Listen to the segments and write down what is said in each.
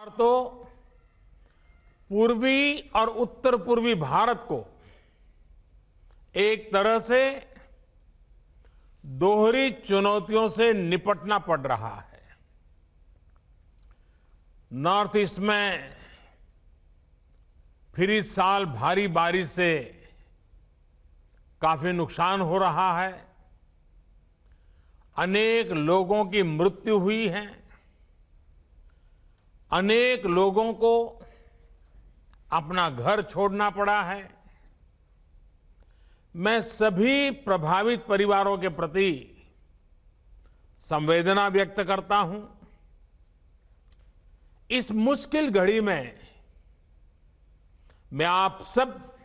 तो पूर्वी और उत्तर पूर्वी भारत को एक तरह से दोहरी चुनौतियों से निपटना पड़ रहा है। नॉर्थ ईस्ट में फिर इस साल भारी बारिश से काफी नुकसान हो रहा है। अनेक लोगों की मृत्यु हुई है। अनेक लोगों को अपना घर छोड़ना पड़ा है। मैं सभी प्रभावित परिवारों के प्रति संवेदना व्यक्त करता हूं। इस मुश्किल घड़ी में मैं आप सब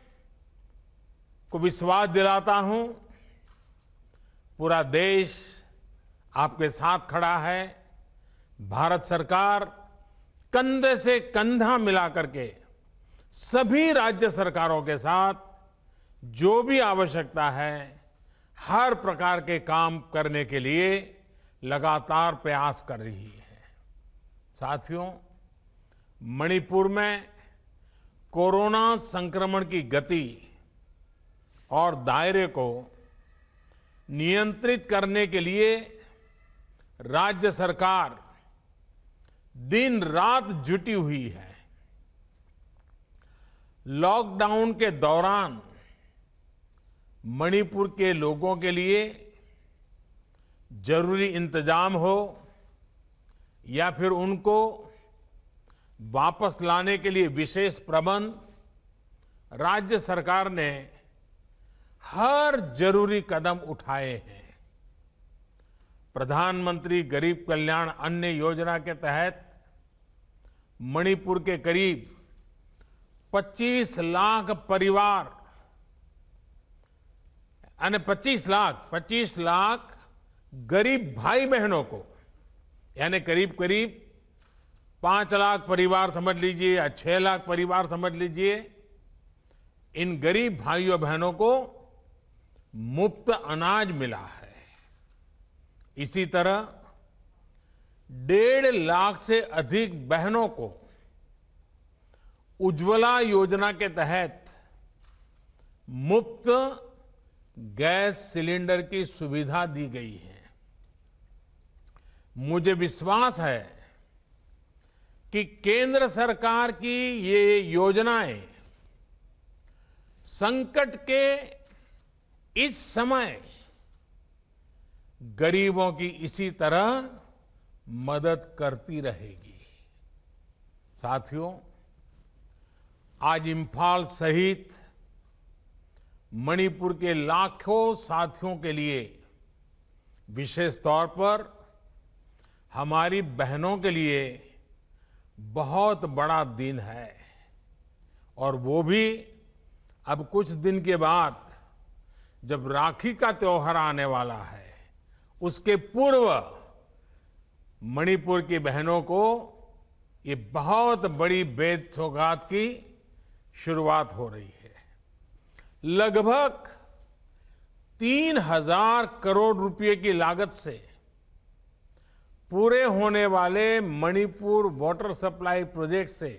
को विश्वास दिलाता हूं, पूरा देश आपके साथ खड़ा है। भारत सरकार कंधे से कंधा मिलाकर के सभी राज्य सरकारों के साथ जो भी आवश्यकता है, हर प्रकार के काम करने के लिए लगातार प्रयास कर रही है। साथियों, मणिपुर में कोरोना संक्रमण की गति और दायरे को नियंत्रित करने के लिए राज्य सरकार दिन रात जुटी हुई है। लॉकडाउन के दौरान मणिपुर के लोगों के लिए जरूरी इंतजाम हो या फिर उनको वापस लाने के लिए विशेष प्रबंध, राज्य सरकार ने हर जरूरी कदम उठाए हैं। प्रधानमंत्री गरीब कल्याण अन्न योजना के तहत मणिपुर के करीब 25 लाख परिवार यानी 25 लाख गरीब भाई बहनों को, यानी करीब करीब 5 लाख परिवार समझ लीजिए या 6 लाख परिवार समझ लीजिए, इन गरीब भाइयों बहनों को मुफ्त अनाज मिला है। इसी तरह 1.5 लाख से अधिक बहनों को उज्ज्वला योजना के तहत मुफ्त गैस सिलेंडर की सुविधा दी गई है। मुझे विश्वास है कि केंद्र सरकार की ये योजनाएं संकट के इस समय गरीबों की इसी तरह मदद करती रहेगी। साथियों, आज इंफाल सहित मणिपुर के लाखों साथियों के लिए, विशेष तौर पर हमारी बहनों के लिए बहुत बड़ा दिन है। और वो भी अब कुछ दिन के बाद, जब राखी का त्योहार आने वाला है, उसके पूर्व मणिपुर की बहनों को ये बहुत बड़ी बेद सौगात की शुरुआत हो रही है। लगभग 3,000 करोड़ रुपए की लागत से पूरे होने वाले मणिपुर वाटर सप्लाई प्रोजेक्ट से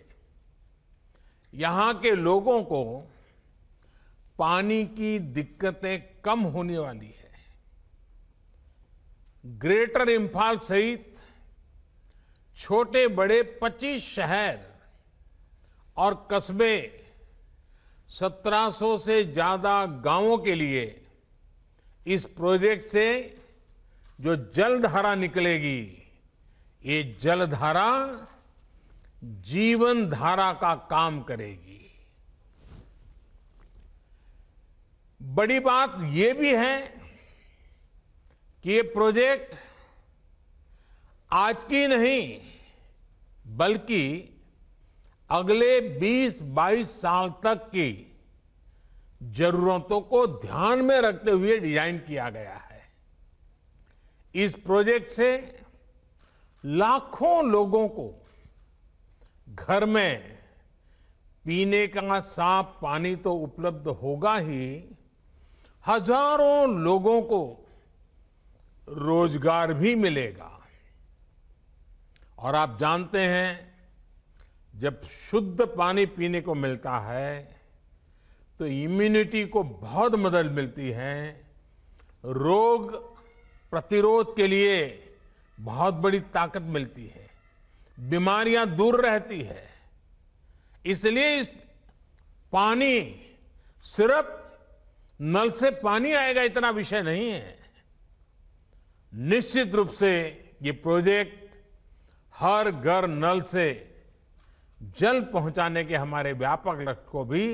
यहां के लोगों को पानी की दिक्कतें कम होने वाली है। ग्रेटर इंफाल सहित छोटे बड़े 25 शहर और कस्बे, 1700 से ज्यादा गांवों के लिए इस प्रोजेक्ट से जो जलधारा निकलेगी, ये जलधारा जीवन धारा का काम करेगी। बड़ी बात ये भी है कि ये प्रोजेक्ट आज की नहीं, बल्कि अगले 20-22 साल तक की जरूरतों को ध्यान में रखते हुए डिजाइन किया गया है। इस प्रोजेक्ट से लाखों लोगों को घर में पीने का साफ पानी तो उपलब्ध होगा ही, हजारों लोगों को रोजगार भी मिलेगा। और आप जानते हैं जब शुद्ध पानी पीने को मिलता है तो इम्यूनिटी को बहुत मदद मिलती है, रोग प्रतिरोध के लिए बहुत बड़ी ताकत मिलती है, बीमारियां दूर रहती है। इसलिए इस पानी सिर्फ नल से पानी आएगा इतना विषय नहीं है। निश्चित रूप से ये प्रोजेक्ट हर घर नल से जल पहुंचाने के हमारे व्यापक लक्ष्य को भी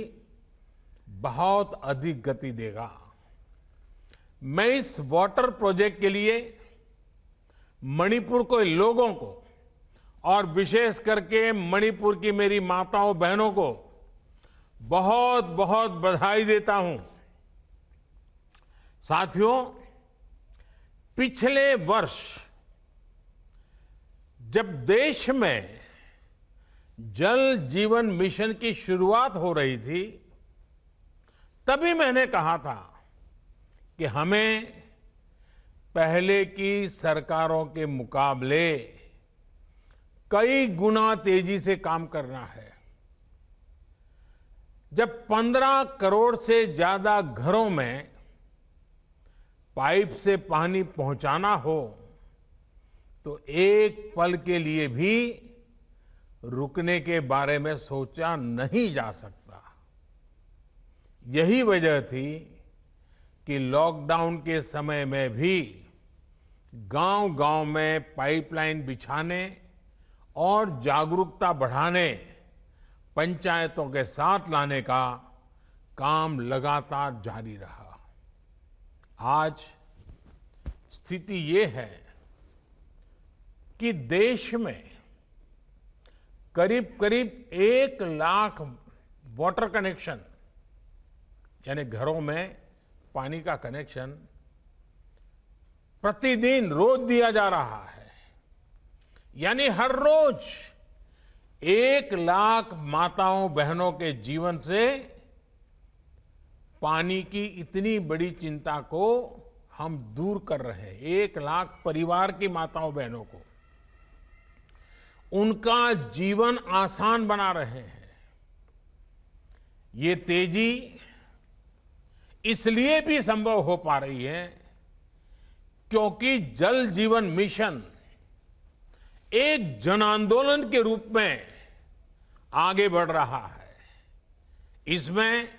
बहुत अधिक गति देगा। मैं इस वाटर प्रोजेक्ट के लिए मणिपुर के लोगों को और विशेष करके मणिपुर की मेरी माताओं बहनों को बहुत बहुत बधाई देता हूं। साथियों, पिछले वर्ष जब देश में जल जीवन मिशन की शुरुआत हो रही थी, तभी मैंने कहा था कि हमें पहले की सरकारों के मुकाबले कई गुना तेजी से काम करना है। जब 15 करोड़ से ज्यादा घरों में पाइप से पानी पहुंचाना हो तो एक पल के लिए भी रुकने के बारे में सोचा नहीं जा सकता। यही वजह थी कि लॉकडाउन के समय में भी गांव-गांव में पाइपलाइन बिछाने और जागरूकता बढ़ाने, पंचायतों के साथ लाने का काम लगातार जारी रहा। आज स्थिति ये है कि देश में करीब करीब 1 लाख वाटर कनेक्शन, यानी घरों में पानी का कनेक्शन प्रतिदिन रोज दिया जा रहा है। यानी हर रोज 1 लाख माताओं बहनों के जीवन से पानी की इतनी बड़ी चिंता को हम दूर कर रहे हैं। 1 लाख परिवार की माताओं बहनों को उनका जीवन आसान बना रहे हैं। ये तेजी इसलिए भी संभव हो पा रही है क्योंकि जल जीवन मिशन एक जन आंदोलन के रूप में आगे बढ़ रहा है। इसमें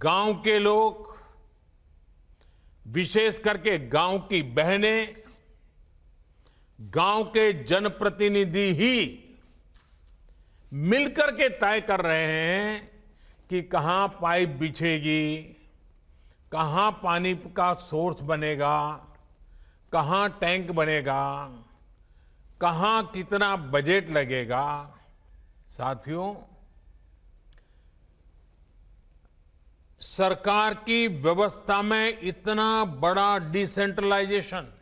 गांव के लोग, विशेष करके गांव की बहनें, गांव के जनप्रतिनिधि ही मिलकर के तय कर रहे हैं कि कहां पाइप बिछेगी, कहां पानी का सोर्स बनेगा, कहां टैंक बनेगा, कहां कितना बजट लगेगा। साथियों, सरकार की व्यवस्था में इतना बड़ा डिसेंट्रलाइजेशन,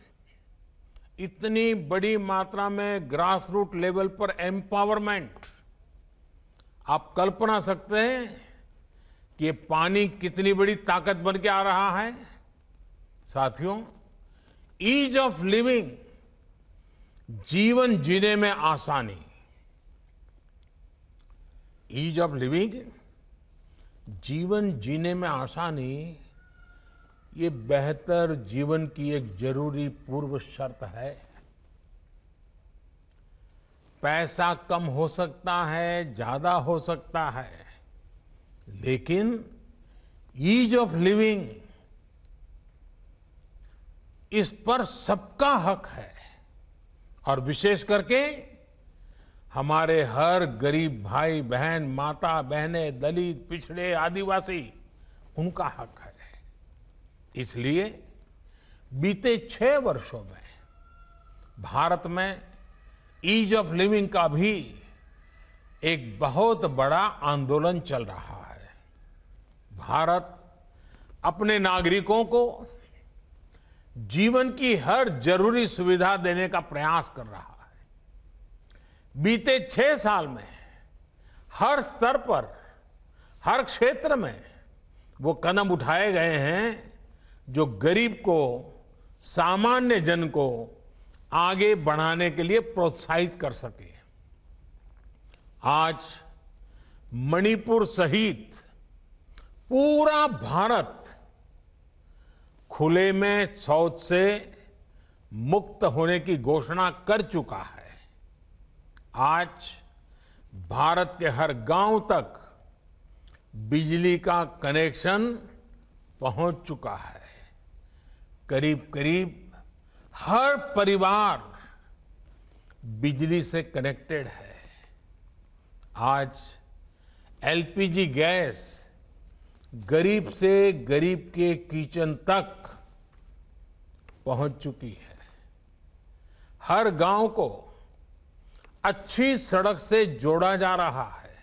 इतनी बड़ी मात्रा में ग्रास रूट लेवल पर एम्पावरमेंट, आप कल्पना सकते हैं कि ये पानी कितनी बड़ी ताकत बन के आ रहा है। साथियों, ईज ऑफ लिविंग, जीवन जीने में आसानी, ईज ऑफ लिविंग, जीवन जीने में आसानी, ये बेहतर जीवन की एक जरूरी पूर्व शर्त है। पैसा कम हो सकता है, ज्यादा हो सकता है, लेकिन ईज ऑफ लिविंग, इस पर सबका हक है। और विशेष करके हमारे हर गरीब भाई बहन, माता बहनें, दलित, पिछड़े, आदिवासी, उनका हक है। इसलिए बीते 6 वर्षों में भारत में ईज ऑफ लिविंग का भी एक बहुत बड़ा आंदोलन चल रहा है। भारत अपने नागरिकों को जीवन की हर जरूरी सुविधा देने का प्रयास कर रहा है। बीते 6 साल में हर स्तर पर, हर क्षेत्र में वो कदम उठाए गए हैं जो गरीब को, सामान्य जन को आगे बढ़ाने के लिए प्रोत्साहित कर सके। आज मणिपुर सहित पूरा भारत खुले में शौच से मुक्त होने की घोषणा कर चुका है। आज भारत के हर गांव तक बिजली का कनेक्शन पहुंच चुका है। करीब करीब हर परिवार बिजली से कनेक्टेड है। आज एलपीजी गैस गरीब से गरीब के किचन तक पहुंच चुकी है। हर गांव को अच्छी सड़क से जोड़ा जा रहा है।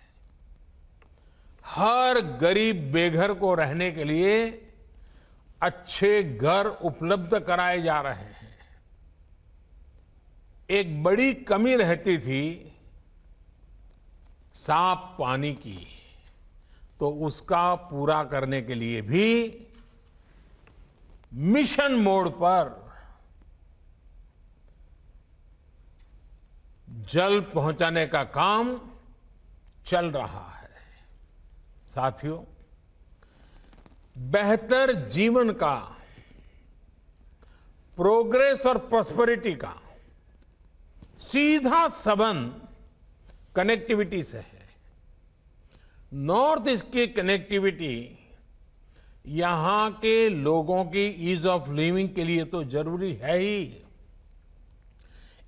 हर गरीब बेघर को रहने के लिए अच्छे घर उपलब्ध कराए जा रहे हैं। एक बड़ी कमी रहती थी साफ पानी की, तो उसका पूरा करने के लिए भी मिशन मोड पर जल पहुंचाने का काम चल रहा है। साथियों, बेहतर जीवन का, प्रोग्रेस और प्रॉस्पेरिटी का सीधा संबंध कनेक्टिविटी से है। नॉर्थ ईस्ट की कनेक्टिविटी यहां के लोगों की ईज ऑफ लिविंग के लिए तो जरूरी है ही,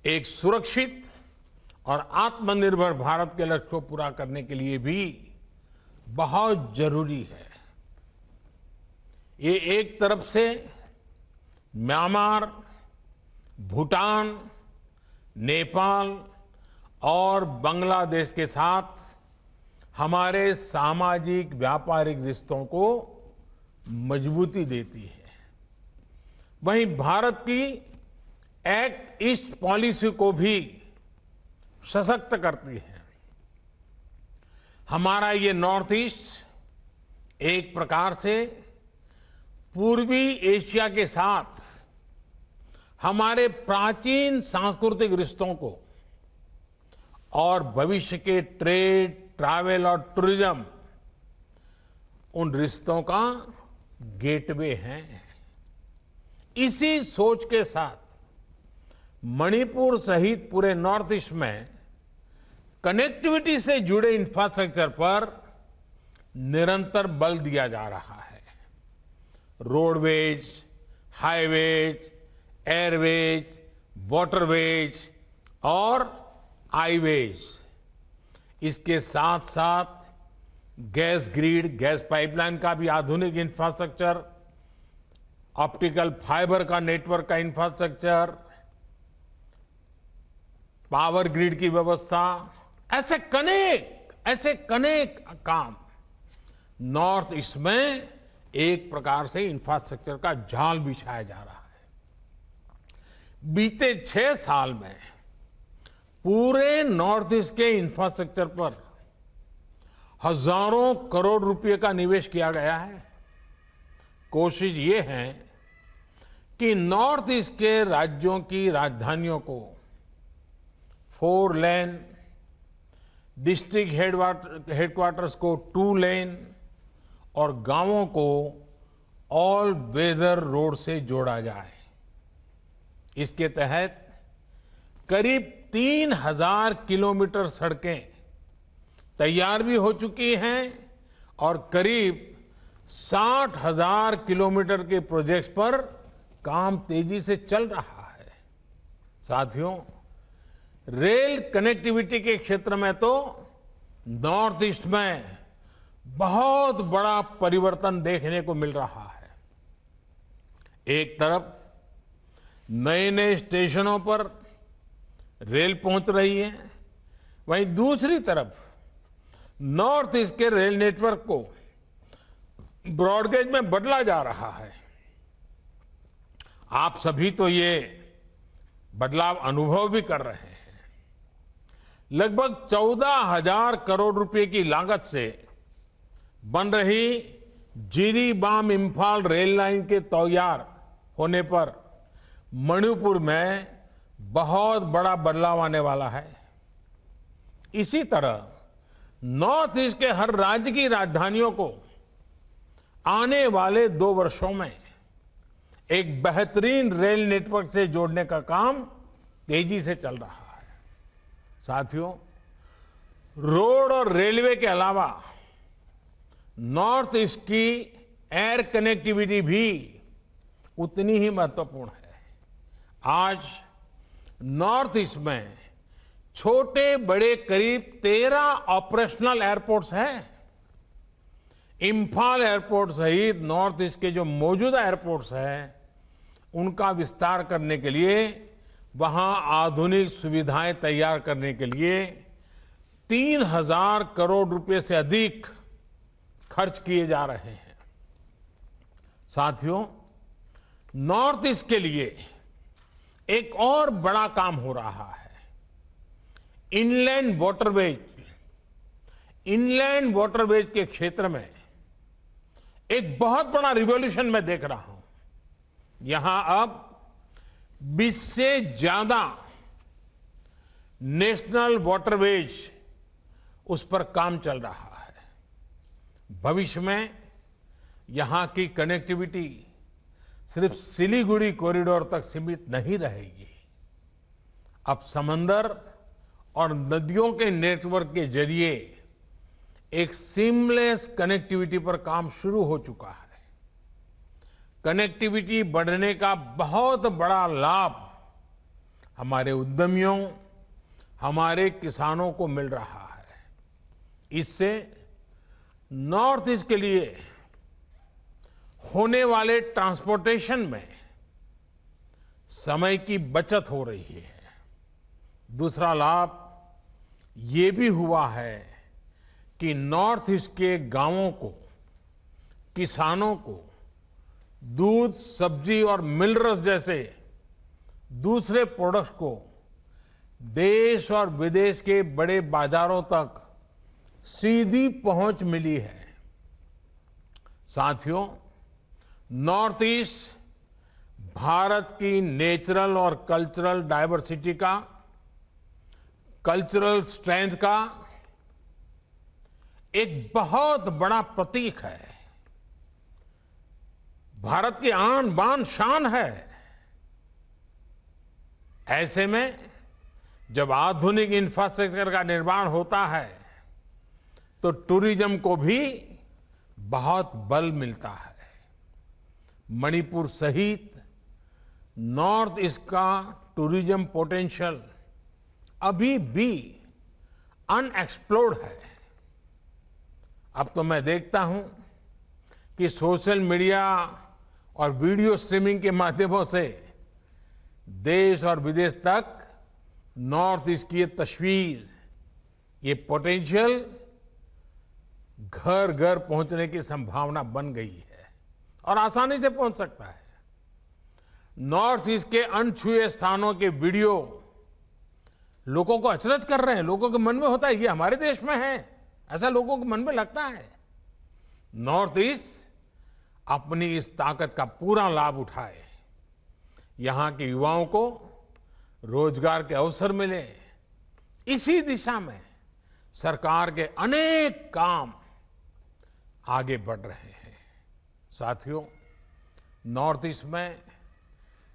एक सुरक्षित और आत्मनिर्भर भारत के लक्ष्य को पूरा करने के लिए भी बहुत जरूरी है। ये एक तरफ से म्यांमार, भूटान, नेपाल और बांग्लादेश के साथ हमारे सामाजिक व्यापारिक रिश्तों को मजबूती देती है। वहीं भारत की एक्ट ईस्ट पॉलिसी को भी सशक्त करती है। हमारा ये नॉर्थ ईस्ट एक प्रकार से पूर्वी एशिया के साथ हमारे प्राचीन सांस्कृतिक रिश्तों को और भविष्य के ट्रेड, ट्रैवल और टूरिज्म, उन रिश्तों का गेटवे है। इसी सोच के साथ मणिपुर सहित पूरे नॉर्थ ईस्ट में कनेक्टिविटी से जुड़े इंफ्रास्ट्रक्चर पर निरंतर बल दिया जा रहा है। रोडवेज, हाईवेज, एयरवेज, वाटरवेज और आईवेज, इसके साथ साथ गैस ग्रिड, गैस पाइपलाइन का भी आधुनिक इंफ्रास्ट्रक्चर, ऑप्टिकल फाइबर का नेटवर्क का इंफ्रास्ट्रक्चर, पावर ग्रिड की व्यवस्था, ऐसे कनेक काम नॉर्थ ईस्ट में एक प्रकार से इंफ्रास्ट्रक्चर का जाल बिछाया जा रहा है। बीते 6 साल में पूरे नॉर्थ ईस्ट के इंफ्रास्ट्रक्चर पर हजारों करोड़ रुपए का निवेश किया गया है। कोशिश ये है कि नॉर्थ ईस्ट के राज्यों की राजधानियों को 4 लेन, डिस्ट्रिक्ट हेडक्वार्टर्स को 2 लेन और गांवों को ऑल वेदर रोड से जोड़ा जाए। इसके तहत करीब 3000 किलोमीटर सड़कें तैयार भी हो चुकी हैं और करीब 60,000 किलोमीटर के प्रोजेक्ट्स पर काम तेजी से चल रहा है। साथियों, रेल कनेक्टिविटी के क्षेत्र में तो नॉर्थ ईस्ट में बहुत बड़ा परिवर्तन देखने को मिल रहा है। एक तरफ नए स्टेशनों पर रेल पहुंच रही है, वहीं दूसरी तरफ नॉर्थ ईस्ट के रेल नेटवर्क को ब्रॉडगेज में बदला जा रहा है। आप सभी तो ये बदलाव अनुभव भी कर रहे हैं। लगभग 14,000 करोड़ रुपए की लागत से बन रही जिरीबाम इम्फाल रेल लाइन के तैयार होने पर मणिपुर में बहुत बड़ा बदलाव आने वाला है। इसी तरह नॉर्थ ईस्ट के हर राज्य की राजधानियों को आने वाले 2 वर्षों में एक बेहतरीन रेल नेटवर्क से जोड़ने का काम तेजी से चल रहा है। साथियों, रोड और रेलवे के अलावा नॉर्थ ईस्ट की एयर कनेक्टिविटी भी उतनी ही महत्वपूर्ण है। आज नॉर्थ ईस्ट में छोटे बड़े करीब 13 ऑपरेशनल एयरपोर्ट्स हैं। इम्फाल एयरपोर्ट सहित नॉर्थ ईस्ट के जो मौजूदा एयरपोर्ट्स हैं, उनका विस्तार करने के लिए, वहां आधुनिक सुविधाएं तैयार करने के लिए 3000 करोड़ रुपए से अधिक खर्च किए जा रहे हैं। साथियों, नॉर्थ ईस्ट के लिए एक और बड़ा काम हो रहा है। इनलैंड वाटरवेज के क्षेत्र में एक बहुत बड़ा रिवॉल्यूशन मैं देख रहा हूं। यहां अब 20 से ज्यादा नेशनल वाटरवेज उस पर काम चल रहा है। भविष्य में यहां की कनेक्टिविटी सिर्फ सिलीगुड़ी कॉरिडोर तक सीमित नहीं रहेगी। अब समंदर और नदियों के नेटवर्क के जरिए एक सीमलेस कनेक्टिविटी पर काम शुरू हो चुका है। कनेक्टिविटी बढ़ने का बहुत बड़ा लाभ हमारे उद्यमियों, हमारे किसानों को मिल रहा है। इससे नॉर्थ ईस्ट के लिए होने वाले ट्रांसपोर्टेशन में समय की बचत हो रही है। दूसरा लाभ ये भी हुआ है कि नॉर्थ ईस्ट के गांवों को, किसानों को दूध, सब्जी और मिनरल्स जैसे दूसरे प्रोडक्ट्स को देश और विदेश के बड़े बाजारों तक सीधी पहुंच मिली है। साथियों, नॉर्थ ईस्ट भारत की नेचुरल और कल्चरल डाइवर्सिटी का, कल्चरल स्ट्रेंथ का एक बहुत बड़ा प्रतीक है। भारत की आन बान शान है। ऐसे में जब आधुनिक इंफ्रास्ट्रक्चर का निर्माण होता है तो टूरिज्म को भी बहुत बल मिलता है। मणिपुर सहित नॉर्थ ईस्ट का टूरिज्म पोटेंशियल अभी भी अनएक्सप्लोर्ड है। अब तो मैं देखता हूं कि सोशल मीडिया और वीडियो स्ट्रीमिंग के माध्यमों से देश और विदेश तक नॉर्थ ईस्ट की ये तस्वीर, ये पोटेंशियल घर घर पहुंचने की संभावना बन गई है और आसानी से पहुंच सकता है। नॉर्थ ईस्ट के अनछुए स्थानों के वीडियो लोगों को अचरज कर रहे हैं। लोगों के मन में होता है ये हमारे देश में है, ऐसा लोगों के मन में लगता है। नॉर्थ ईस्ट अपनी इस ताकत का पूरा लाभ उठाए, यहां के युवाओं को रोजगार के अवसर मिले, इसी दिशा में सरकार के अनेक काम आगे बढ़ रहे हैं। साथियों, नॉर्थ ईस्ट में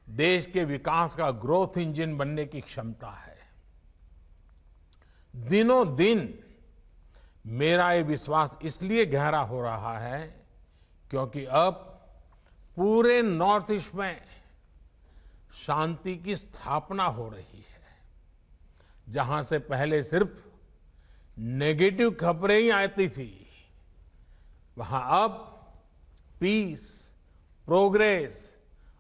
देश के विकास का ग्रोथ इंजन बनने की क्षमता है। दिनों दिन मेरा ये विश्वास इसलिए गहरा हो रहा है क्योंकि अब पूरे नॉर्थ ईस्ट में शांति की स्थापना हो रही है। जहां से पहले सिर्फ नेगेटिव खबरें ही आती थी, वहां अब पीस, प्रोग्रेस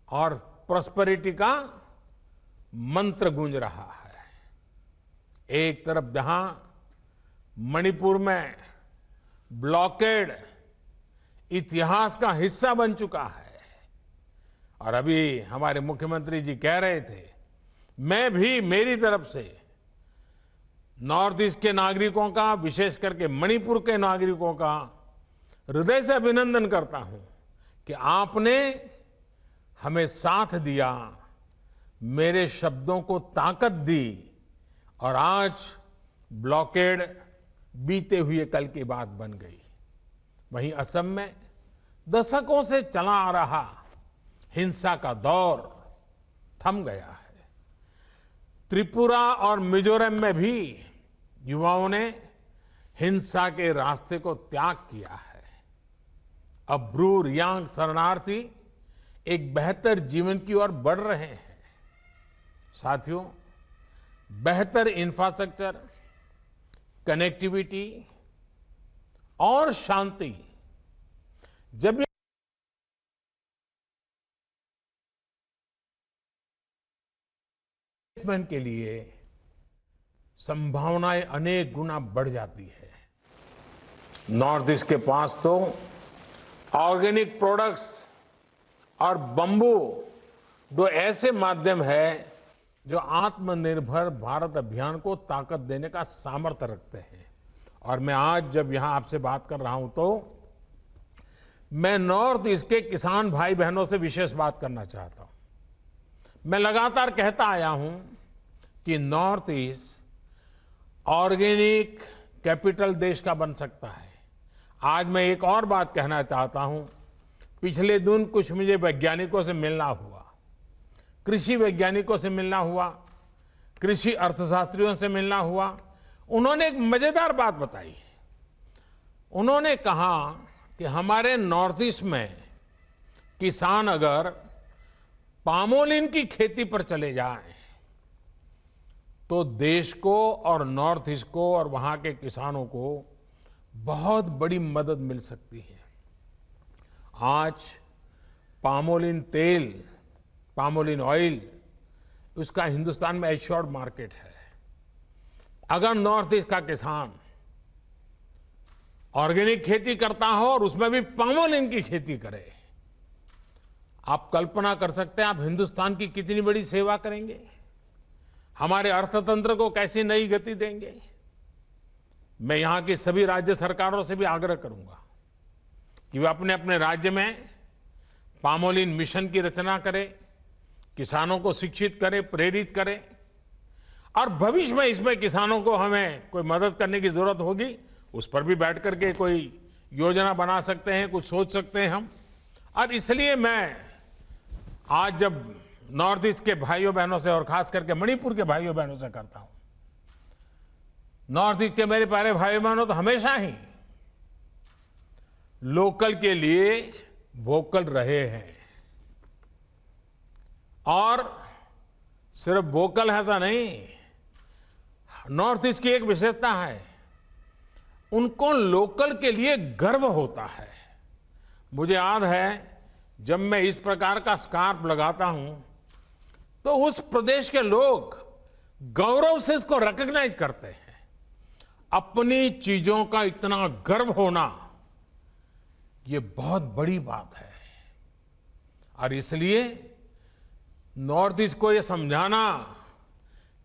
और प्रॉस्पेरिटी का मंत्र गूंज रहा है। एक तरफ जहां मणिपुर में ब्लॉकेड इतिहास का हिस्सा बन चुका है, और अभी हमारे मुख्यमंत्री जी कह रहे थे, मैं भी मेरी तरफ से नॉर्थ ईस्ट के नागरिकों का, विशेष करके मणिपुर के नागरिकों का हृदय से अभिनंदन करता हूं कि आपने हमें साथ दिया, मेरे शब्दों को ताकत दी और आज ब्लॉकेड बीते हुए कल की बात बन गई। वहीं असम में दशकों से चला आ रहा हिंसा का दौर थम गया है। त्रिपुरा और मिजोरम में भी युवाओं ने हिंसा के रास्ते को त्याग किया है। अब ब्रू रियांग शरणार्थी एक बेहतर जीवन की ओर बढ़ रहे हैं। साथियों, बेहतर इंफ्रास्ट्रक्चर, कनेक्टिविटी और शांति जब के लिए संभावनाएं अनेक गुना बढ़ जाती है। नॉर्थ ईस्ट के पास तो ऑर्गेनिक प्रोडक्ट्स और बंबू दो ऐसे माध्यम है जो आत्मनिर्भर भारत अभियान को ताकत देने का सामर्थ्य रखते हैं। और मैं आज जब यहां आपसे बात कर रहा हूं तो मैं नॉर्थ ईस्ट के किसान भाई बहनों से विशेष बात करना चाहता हूं। मैं लगातार कहता आया हूं कि नॉर्थ ईस्ट ऑर्गेनिक कैपिटल देश का बन सकता है। आज मैं एक और बात कहना चाहता हूं। पिछले दिन कुछ मुझे वैज्ञानिकों से मिलना हुआ, कृषि वैज्ञानिकों से मिलना हुआ, कृषि अर्थशास्त्रियों से मिलना हुआ। उन्होंने एक मजेदार बात बताई। उन्होंने कहा कि हमारे नॉर्थ ईस्ट में किसान अगर पामोलिन की खेती पर चले जाएं तो देश को और नॉर्थ ईस्ट को और वहां के किसानों को बहुत बड़ी मदद मिल सकती है। आज पामोलिन तेल, पामोलिन ऑयल, उसका हिंदुस्तान में एश्योर्ड मार्केट है। अगर नॉर्थ ईस्ट का किसान ऑर्गेनिक खेती करता हो और उसमें भी पामोलिन की खेती करे, आप कल्पना कर सकते हैं आप हिंदुस्तान की कितनी बड़ी सेवा करेंगे, हमारे अर्थतंत्र को कैसी नई गति देंगे। मैं यहां की सभी राज्य सरकारों से भी आग्रह करूंगा कि वे अपने अपने राज्य में पामोलिन मिशन की रचना करें, किसानों को शिक्षित करें, प्रेरित करें। और भविष्य में इसमें किसानों को हमें कोई मदद करने की जरूरत होगी, उस पर भी बैठ करके कोई योजना बना सकते हैं, कुछ सोच सकते हैं हम। और इसलिए मैं आज जब नॉर्थ ईस्ट के भाइयों बहनों से और खास करके मणिपुर के भाइयों बहनों से करता हूं, नॉर्थ ईस्ट के मेरे प्यारे भाई बहनों तो हमेशा ही लोकल के लिए वोकल रहे हैं। और सिर्फ वोकल ऐसा नहीं, नॉर्थ ईस्ट की एक विशेषता है, उनको लोकल के लिए गर्व होता है। मुझे याद है जब मैं इस प्रकार का स्कार्फ लगाता हूं तो उस प्रदेश के लोग गौरव से इसको रिकॉग्नाइज करते हैं। अपनी चीजों का इतना गर्व होना ये बहुत बड़ी बात है। और इसलिए नॉर्थ ईस्ट को ये समझाना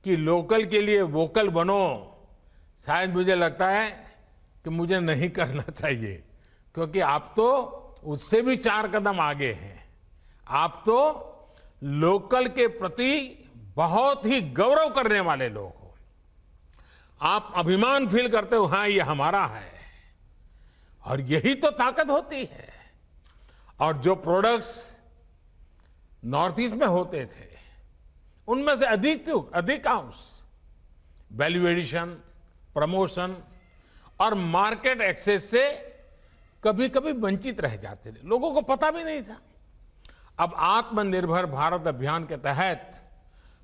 कि लोकल के लिए वोकल बनो, शायद मुझे लगता है कि मुझे नहीं करना चाहिए, क्योंकि आप तो उससे भी 4 कदम आगे हैं। आप तो लोकल के प्रति बहुत ही गौरव करने वाले लोग हो। आप अभिमान फील करते हो, हाँ ये हमारा है। और यही तो ताकत होती है। और जो प्रोडक्ट्स नॉर्थ ईस्ट में होते थे उनमें से अधिकांश वैल्यू एडिशन, प्रमोशन और मार्केट एक्सेस से कभी कभी वंचित रह जाते थे, लोगों को पता भी नहीं था। अब आत्मनिर्भर भारत अभियान के तहत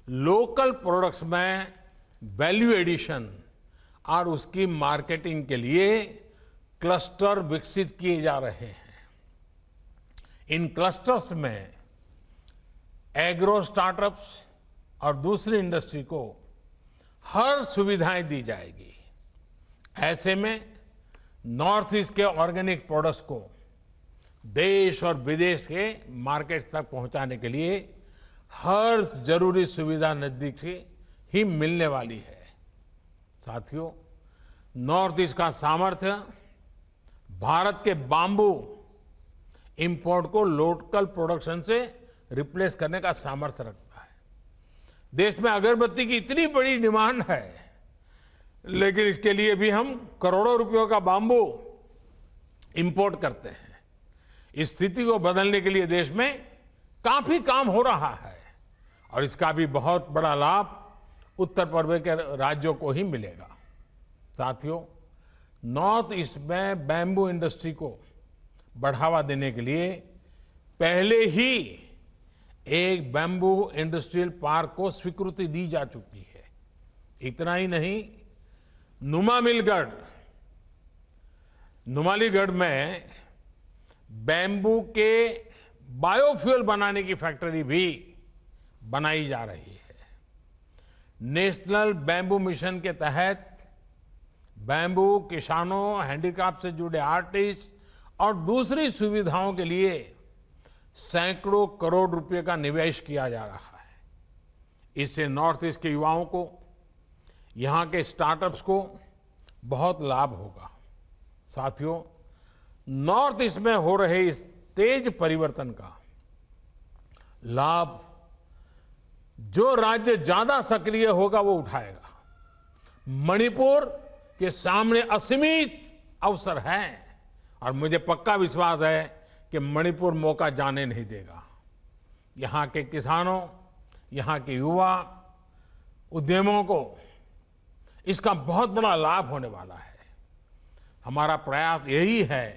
लोकल प्रोडक्ट्स में वैल्यू एडिशन और उसकी मार्केटिंग के लिए क्लस्टर विकसित किए जा रहे हैं। इन क्लस्टर्स में एग्रो स्टार्टअप्स और दूसरी इंडस्ट्री को हर सुविधाएं दी जाएगी। ऐसे में नॉर्थ ईस्ट के ऑर्गेनिक प्रोडक्ट्स को देश और विदेश के मार्केट तक पहुंचाने के लिए हर जरूरी सुविधा नजदीक से ही मिलने वाली है। साथियों, नॉर्थ ईस्ट का सामर्थ्य भारत के बांबू इंपोर्ट को लोकल प्रोडक्शन से रिप्लेस करने का सामर्थ्य रखता है। देश में अगरबत्ती की इतनी बड़ी डिमांड है, लेकिन इसके लिए भी हम करोड़ों रुपयों का बाम्बू इंपोर्ट करते हैं। इस स्थिति को बदलने के लिए देश में काफी काम हो रहा है और इसका भी बहुत बड़ा लाभ उत्तर पूर्व के राज्यों को ही मिलेगा। साथियों, नॉर्थ ईस्ट में बैम्बू इंडस्ट्री को बढ़ावा देने के लिए पहले ही एक बैम्बू इंडस्ट्रियल पार्क को स्वीकृति दी जा चुकी है। इतना ही नहीं, नुमालीगढ़ में बैम्बू के बायोफ्यूल बनाने की फैक्ट्री भी बनाई जा रही है। नेशनल बैम्बू मिशन के तहत बैम्बू किसानों, हैंडीक्राफ्ट से जुड़े आर्टिस्ट और दूसरी सुविधाओं के लिए सैकड़ों करोड़ रुपए का निवेश किया जा रहा है। इससे नॉर्थ ईस्ट के युवाओं को, यहां के स्टार्टअप्स को बहुत लाभ होगा। साथियों, नॉर्थ ईस्ट में हो रहे इस तेज परिवर्तन का लाभ जो राज्य ज्यादा सक्रिय होगा वो उठाएगा। मणिपुर के सामने असीमित अवसर हैं और मुझे पक्का विश्वास है कि मणिपुर मौका जाने नहीं देगा। यहां के किसानों, यहां के युवा उद्यमों को इसका बहुत बड़ा लाभ होने वाला है। हमारा प्रयास यही है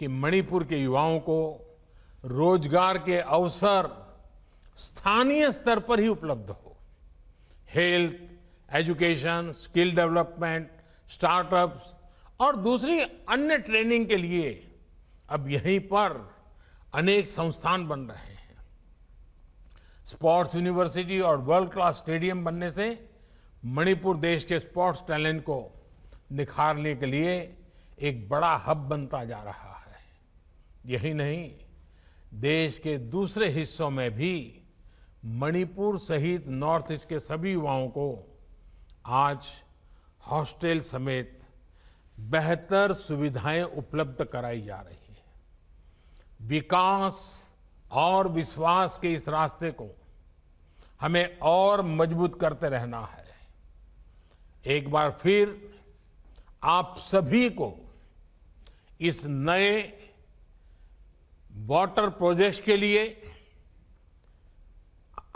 कि मणिपुर के युवाओं को रोजगार के अवसर स्थानीय स्तर पर ही उपलब्ध हो। Health, education, skill development, startups और दूसरी अन्य ट्रेनिंग के लिए अब यहीं पर अनेक संस्थान बन रहे हैं। स्पोर्ट्स यूनिवर्सिटी और वर्ल्ड क्लास स्टेडियम बनने से मणिपुर देश के स्पोर्ट्स टैलेंट को निखारने के लिए एक बड़ा हब बनता जा रहा है। यही नहीं, देश के दूसरे हिस्सों में भी मणिपुर सहित नॉर्थ ईस्ट के सभी युवाओं को आज हॉस्टल समेत बेहतर सुविधाएं उपलब्ध कराई जा रही हैं। विकास और विश्वास के इस रास्ते को हमें और मजबूत करते रहना है। एक बार फिर आप सभी को इस नए वाटर प्रोजेक्ट के लिए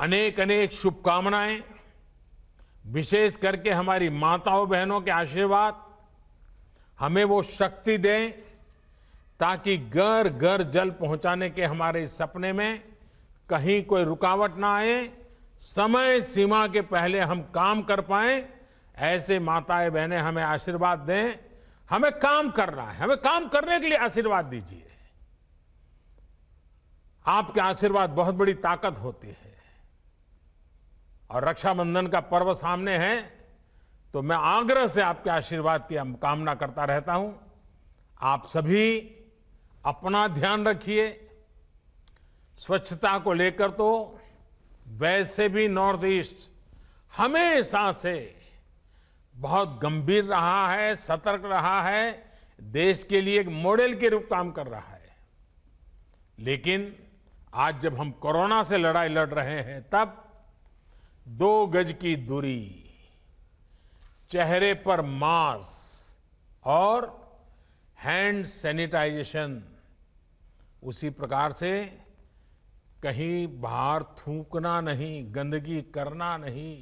अनेक अनेक शुभकामनाएं। विशेष करके हमारी माताओं बहनों के आशीर्वाद हमें वो शक्ति दें ताकि घर घर जल पहुंचाने के हमारे इस सपने में कहीं कोई रुकावट ना आए, समय सीमा के पहले हम काम कर पाएं। ऐसे माताएं बहनें हमें आशीर्वाद दें। हमें काम करना है, हमें काम करने के लिए आशीर्वाद दीजिए। आपके आशीर्वाद बहुत बड़ी ताकत होती है और रक्षाबंधन का पर्व सामने है तो मैं आग्रह से आपके आशीर्वाद की कामना करता रहता हूं। आप सभी अपना ध्यान रखिए। स्वच्छता को लेकर तो वैसे भी नॉर्थ ईस्ट हमेशा से बहुत गंभीर रहा है, सतर्क रहा है, देश के लिए एक मॉडल के रूप काम कर रहा है। लेकिन आज जब हम कोरोना से लड़ाई लड़ रहे हैं तब 2 गज की दूरी, चेहरे पर मास्क और हैंड सैनिटाइजेशन, उसी प्रकार से कहीं बाहर थूकना नहीं, गंदगी करना नहीं,